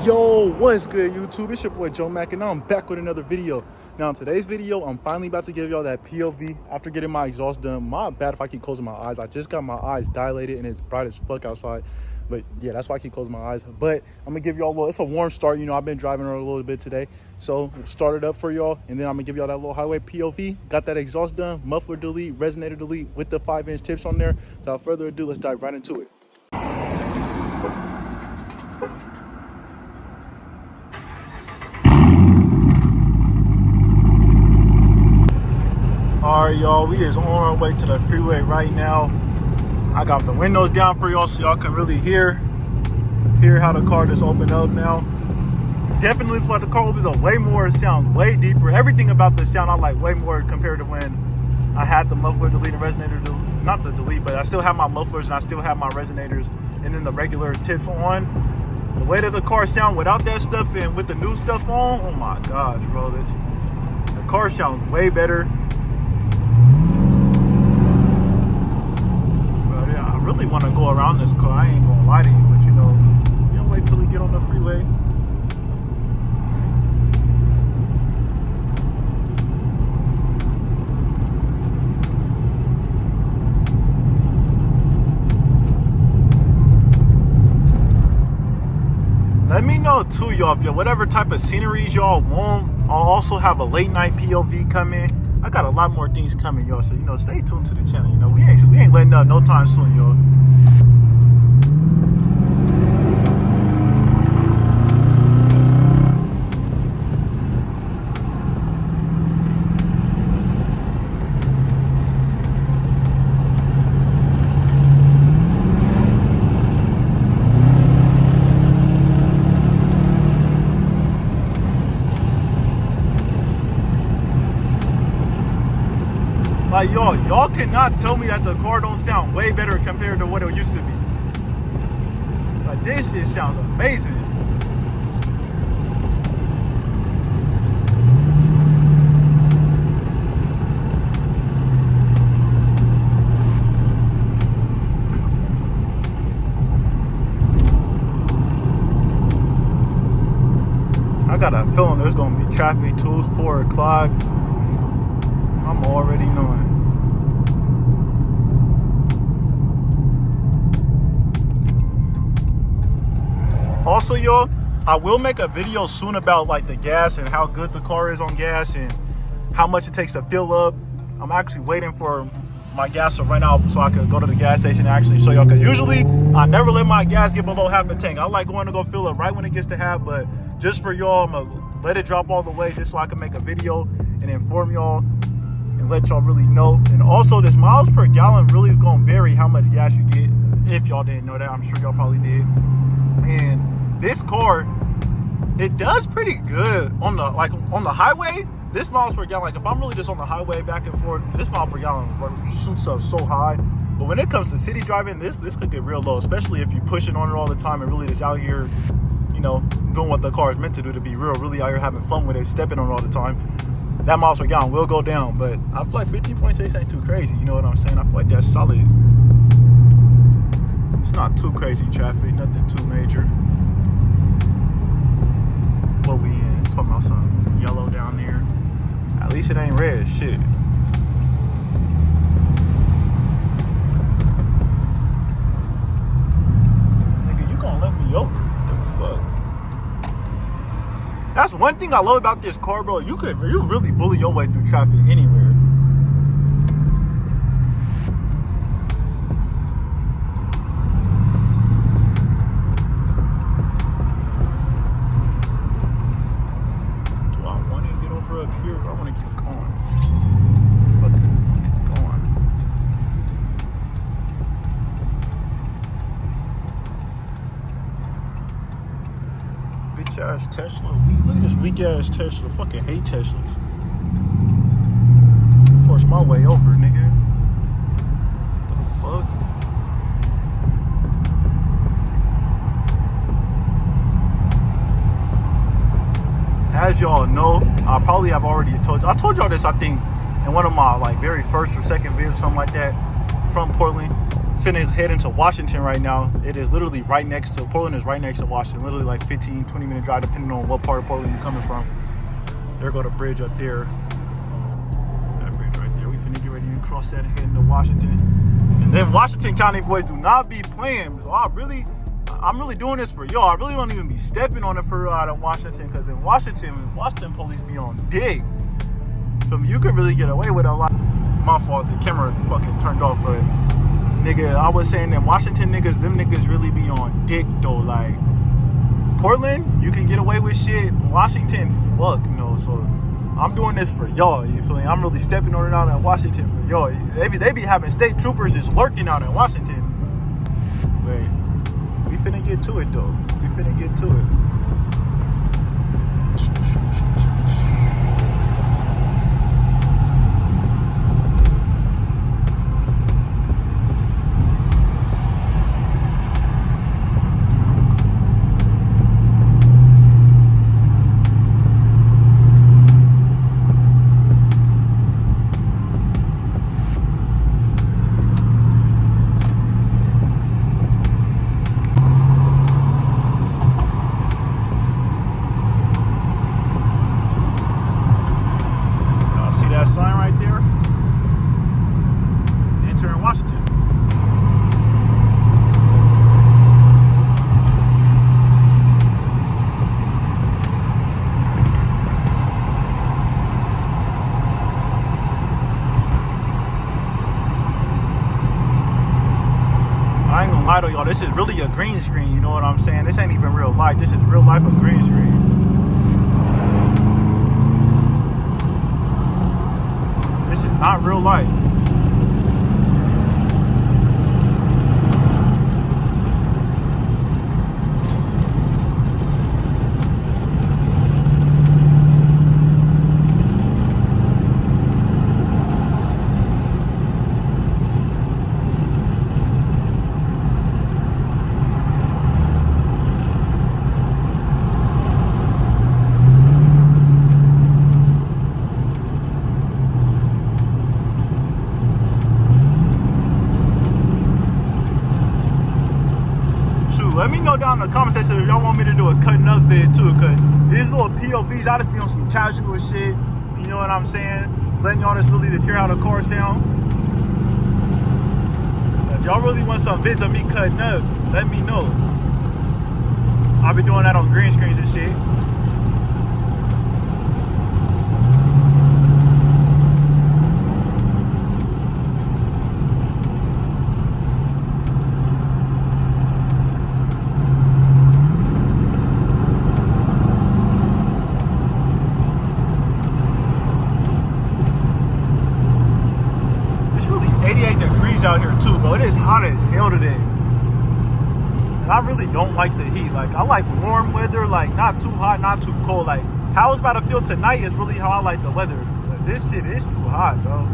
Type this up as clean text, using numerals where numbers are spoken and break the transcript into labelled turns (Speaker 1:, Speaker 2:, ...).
Speaker 1: Yo, what's good, YouTube? It's your boy Jomac, and now I'm back with another video. Now, in today's video, I'm finally about to give y'all that POV after getting my exhaust done. My bad if I keep closing my eyes. I just got my eyes dilated, and it's bright as fuck outside. But yeah, that's why I keep closing my eyes. But I'm gonna give y'all a little, it's a warm start. You know, I've been driving her a little bit today. So we'll start it up for y'all, and then I'm gonna give y'all that little highway POV. Got that exhaust done, muffler delete, resonator delete with the 5-inch tips on there. Without further ado, let's dive right into it. All right, y'all, we is on our way to the freeway right now. I got the windows down for y'all so y'all can really hear how the car just opened up now. Definitely feel like the car opens up way more. It sounds way deeper. Everything about the sound I like way more compared to when I had the muffler delete and resonator delete. Not the delete, but I still have my mufflers and I still have my resonators and then the regular tips on. The way that the car sound without that stuff and with the new stuff on, oh my gosh, bro. The car sounds way better. I really want to go around this car. I ain't gonna lie to you, but you know, wait till we get on the freeway. Let me know too, y'all, if whatever type of sceneries y'all want. I'll also have a late night POV coming. I got a lot more things coming, y'all. So, stay tuned to the channel. We ain't letting up no time soon, y'all. Like, y'all cannot tell me that the car don't sound way better compared to what it used to be. Like, this shit sounds amazing. I got a feeling there's gonna be traffic too. 4 o'clock. I'm already knowing. Also, y'all, I will make a video soon about like the gas and how good the car is on gas and how much it takes to fill up. I'm actually waiting for my gas to run out so I can go to the gas station and actually show y'all, because usually I never let my gas get below half a tank. I like going to go fill it right when it gets to half, but just for y'all, I'm gonna let it drop all the way just so I can make a video and inform y'all and let y'all really know. And also, this miles per gallon really is gonna vary how much gas you get. If y'all didn't know that, I'm sure y'all probably did. And this car, it does pretty good on the highway. This miles per gallon, like if I'm really just on the highway back and forth, this mile per gallon shoots up so high. But when it comes to city driving, this could get real low, especially if you're pushing on it all the time and really just out here, doing what the car is meant to do, to be real, really out here having fun with it, stepping on it all the time. That miles per gallon will go down, but I feel like 15.6 ain't too crazy. You know what I'm saying? I feel like that's solid. It's not too crazy traffic, nothing too major. What we in? Talking about some yellow down there. At least it ain't red. Shit. Nigga, you gonna let me over? What the fuck? That's one thing I love about this car, bro. You really bully your way through traffic anywhere. Do I want to get over up here, or I want to keep going? Fuck it, keep going. Bitch ass Tesla. Look at this weak ass Tesla. I fucking hate Teslas. Force my way over, nigga. What the fuck? As y'all know, I probably have already told you. I told y'all this, I think, in one of my very first or second videos, something like that, from Portland. finna head into Washington right now. It is literally right next to, Portland is right next to Washington. Literally like 15, 20 minute drive depending on what part of Portland you're coming from. There go the bridge up there. That bridge right there. We finna get ready to cross that heading to Washington. And then Washington County boys do not be playing. So I'm really doing this for y'all. I really don't even be stepping on it for real out of Washington, because in Washington police be on dick. So you can really get away with a lot. My fault, the camera fucking turned off, but nigga, I was saying that Washington niggas, them niggas really be on dick though. Like Portland, you can get away with shit. Washington, fuck no. So I'm doing this for y'all. You feel me? I'm really stepping on it out in Washington for y'all. They be having state troopers just lurking out in Washington. Wait, we finna get to it though. We finna get to it. Y'all, this is really a green screen, you know what I'm saying? This ain't even real life. This is real life a green screen. This is not real life. Let me know down in the comment section if y'all want me to do a cutting up vid too, because these little POVs, I just be on some casual shit, you know what I'm saying? Letting y'all just hear how the car sound. If y'all really want some vids of me cutting up, let me know. I'll be doing that on green screens and shit. Out here too, bro. It is hot as hell today, and I really don't like the heat. Like, I like warm weather, like not too hot, not too cold. Like how it's about to feel tonight is really how I like the weather. But this shit is too hot, bro.